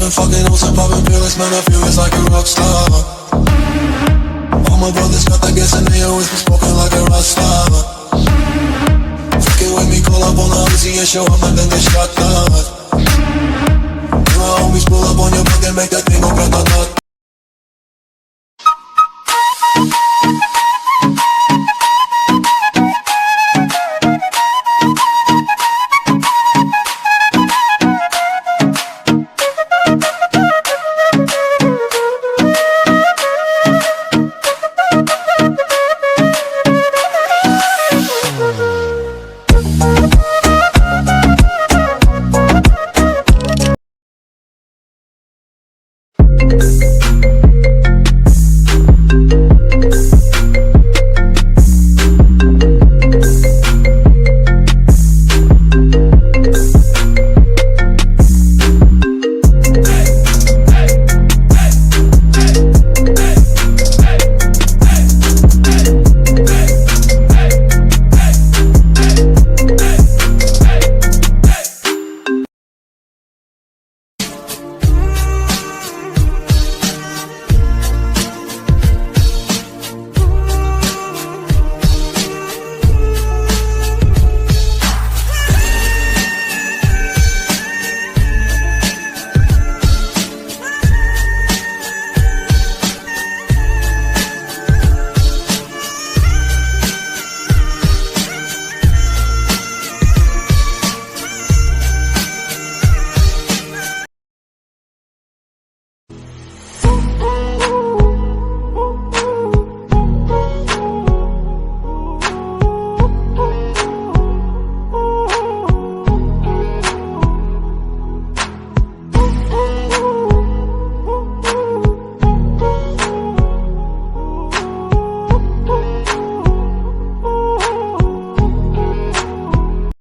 been fucking hoes and popping pills, man, I feel it's like a rock star. All my brothers got that gas and they always been smoking like a rock star. Fucking with me, call up on the Uzi and show up and then they shot that. My homies pull up on your block and make that thing go grata-ta-ta.